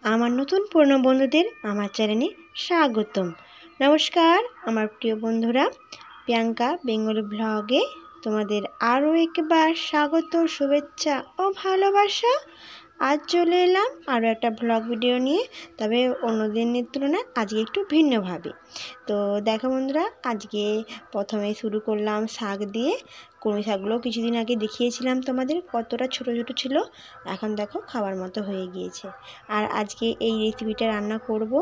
আমার নতুন পুরনো বন্ধুদের আমার চ্যানেলে স্বাগতম। নমস্কার আমার প্রিয় বন্ধুরা, প্রিয়াঙ্কা বেঙ্গলি ব্লগে তোমাদের আরও একবার স্বাগত, শুভেচ্ছা ও ভালোবাসা। আজ চলে এলাম আরও একটা ব্লগ ভিডিও নিয়ে, তবে অন্য দিনের তুলনায় আজকে একটু ভিন্নভাবে। তো দেখো বন্ধুরা, আজকে প্রথমে শুরু করলাম শাক দিয়ে। কলমি শাকগুলো কিছুদিন আগে দেখিয়েছিলাম তোমাদের, কতটা ছোট ছোট ছিল, এখন দেখো খাবার মতো হয়ে গিয়েছে। আর আজকে এই রেসিপিটা রান্না করব।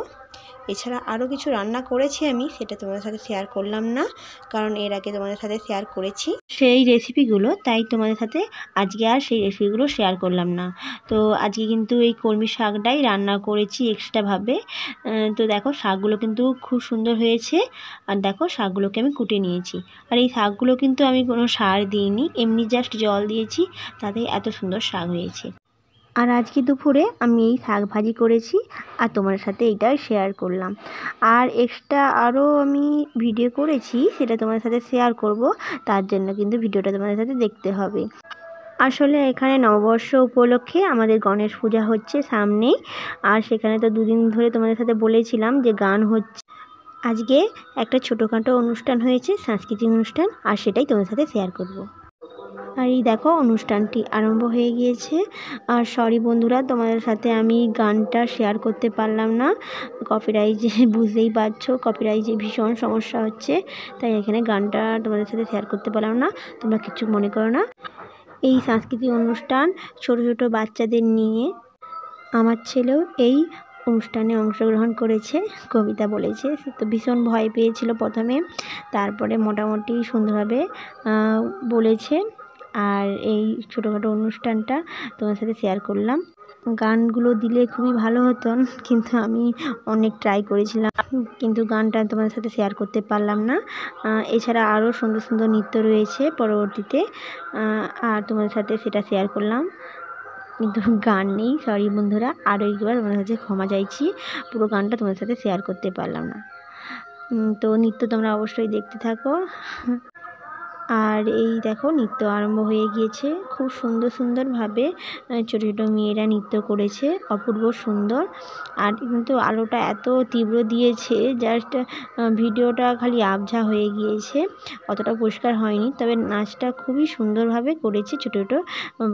এছাড়া আরও কিছু রান্না করেছি আমি, সেটা তোমাদের সাথে শেয়ার করলাম না, কারণ এর আগে তোমাদের সাথে শেয়ার করেছি সেই রেসিপিগুলো, তাই তোমাদের সাথে আজকে আর সেই রেসিপিগুলো শেয়ার করলাম না। তো আজকে কিন্তু এই কলমি শাকটাই রান্না করেছি এক্সট্রাভাবে। তো দেখো শাকগুলো কিন্তু খুব সুন্দর হয়েছে। আর দেখো শাকগুলোকে আমি কুটে নিয়েছি। আর এই শাকগুলো কিন্তু আমি কোনো সার দিইনি, এমনি জাস্ট জল দিয়েছি, তাতে এত সুন্দর শাক হয়েছে। আর আজকে দুপুরে আমি এই শাক ভাজি করেছি, আর তোমার সাথে এইটাই শেয়ার করলাম। আর এক্সট্রা আরও আমি ভিডিও করেছি, সেটা তোমার সাথে শেয়ার করব, তার জন্য কিন্তু ভিডিওটা তোমাদের সাথে দেখতে হবে। আসলে এখানে নববর্ষ উপলক্ষে আমাদের গণেশ পূজা হচ্ছে সামনেই, আর সেখানে তো দুদিন ধরে তোমাদের সাথে বলেছিলাম যে গান হচ্ছে। আজকে একটা ছোটোখাটো অনুষ্ঠান হয়েছে, সাংস্কৃতিক অনুষ্ঠান, আর সেটাই তোমাদের সাথে শেয়ার করব। আর এই দেখো অনুষ্ঠানটি আরম্ভ হয়ে গিয়েছে। আর সরি বন্ধুরা, তোমাদের সাথে আমি গানটা শেয়ার করতে পারলাম না, কপিরাইটে বুঝতেই পারছো, কপিরাইটে ভীষণ সমস্যা হচ্ছে, তাই এখানে গানটা তোমাদের সাথে শেয়ার করতে পারলাম না, তোমরা কিছু মনে করো না। এই সাংস্কৃতিক অনুষ্ঠান ছোট ছোট বাচ্চাদের নিয়ে, আমার ছেলেও এই অনুষ্ঠানে অংশগ্রহণ করেছে, কবিতা বলেছে। সে তো ভীষণ ভয় পেয়েছিল প্রথমে, তারপরে মোটামুটি সুন্দরভাবে বলেছে। আর এই ছোটোখাটো অনুষ্ঠানটা তোমার সাথে শেয়ার করলাম। গানগুলো দিলে খুবই ভালো হতো, কিন্তু আমি অনেক ট্রাই করেছিলাম, কিন্তু গানটা তোমাদের সাথে শেয়ার করতে পারলাম না। এছাড়া আরও সুন্দর সুন্দর নৃত্য রয়েছে পরবর্তীতে, আর তোমাদের সাথে সেটা শেয়ার করলাম, কিন্তু গান নেই। সরি বন্ধুরা, আরও একবার তোমাদের কাছে ক্ষমা চাইছি, পুরো গানটা তোমাদের সাথে শেয়ার করতে পারলাম না। তো নৃত্য তোমরা অবশ্যই দেখতে থাকো। আর এই দেখো নৃত্য আরম্ভ হয়ে গিয়েছে, খুব সুন্দর সুন্দরভাবে ছোটো ছোটো মেয়েরা নৃত্য করেছে, অপূর্ব সুন্দর। আর কিন্তু আলোটা এত তীব্র দিয়েছে, জাস্ট ভিডিওটা খালি আবঝা হয়ে গিয়েছে, অতটা পরিষ্কার হয়নি, তবে নাচটা খুবই সুন্দরভাবে করেছে ছোটো ছোটো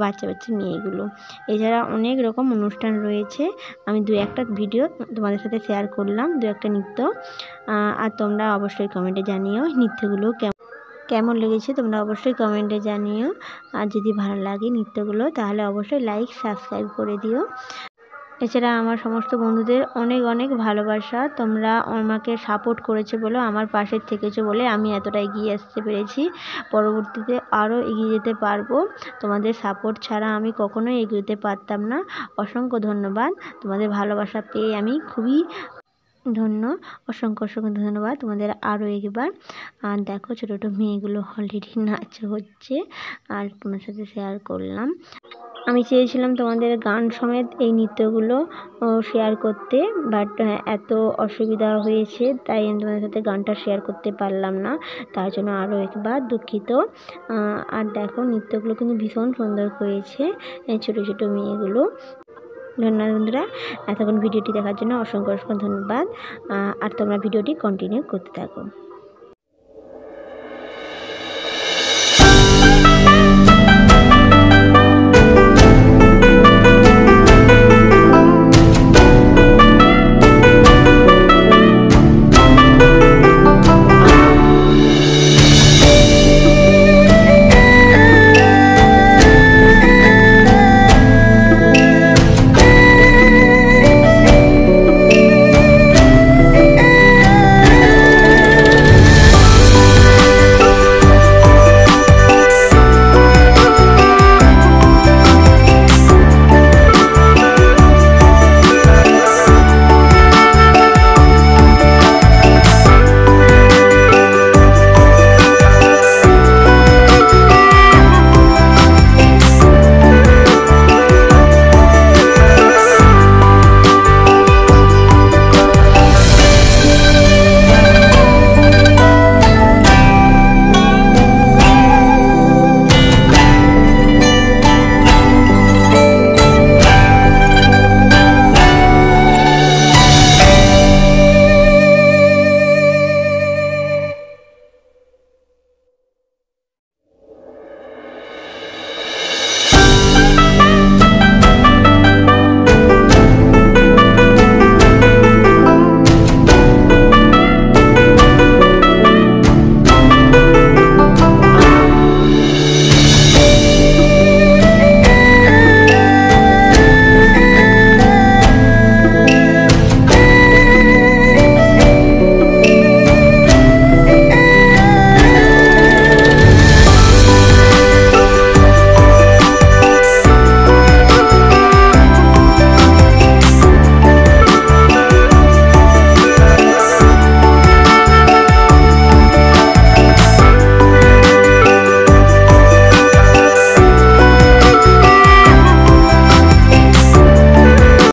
বাচ্চা বাচ্চা মেয়েগুলো। এছাড়া অনেক রকম অনুষ্ঠান রয়েছে, আমি দু একটা ভিডিও তোমাদের সাথে শেয়ার করলাম, দু একটা নৃত্য। আর তোমরা অবশ্যই কমেন্টে জানিও নৃত্যগুলো কেমন লেগেছে, তোমরা অবশ্যই কমেন্টে জানিও। আর যদি ভালো লাগে নৃত্যগুলো, তাহলে অবশ্যই লাইক সাবস্ক্রাইব করে দিও। এছাড়া আমার সমস্ত বন্ধুদের অনেক অনেক ভালোবাসা, তোমরা আমাকে সাপোর্ট করেছো বলে, আমার পাশে থেকেছো বলে আমি এতটা এগিয়ে আসতে পেরেছি, পরবর্তীতে আরও এগিয়ে যেতে পারবো। তোমাদের সাপোর্ট ছাড়া আমি কখনোই এগোতে পারতাম না। অসংখ্য ধন্যবাদ, তোমাদের ভালোবাসা পেয়ে আমি খুবই ধন্য। অসংখ্য অসংখ্য ধন্যবাদ তোমাদের আরও একবার। আর দেখো ছোটো ছোটো মেয়েগুলো অলরেডি নাচ হচ্ছে, আর তোমার সাথে শেয়ার করলাম। আমি চেয়েছিলাম তোমাদের গান সমেত এই নৃত্যগুলো শেয়ার করতে, বাট এত অসুবিধা হয়েছে, তাই আমি তোমাদের সাথে গানটা শেয়ার করতে পারলাম না, তার জন্য আরও একবার দুঃখিত। আর দেখো নৃত্যগুলো কিন্তু ভীষণ সুন্দর করেছে ছোটো ছোটো মেয়েগুলো। ধন্যবাদ বন্ধুরা, এতক্ষণ ভিডিওটি দেখার জন্য অসংখ্য অসংখ্য ধন্যবাদ। আর তোমরা ভিডিওটি কন্টিনিউ করতে থাকো।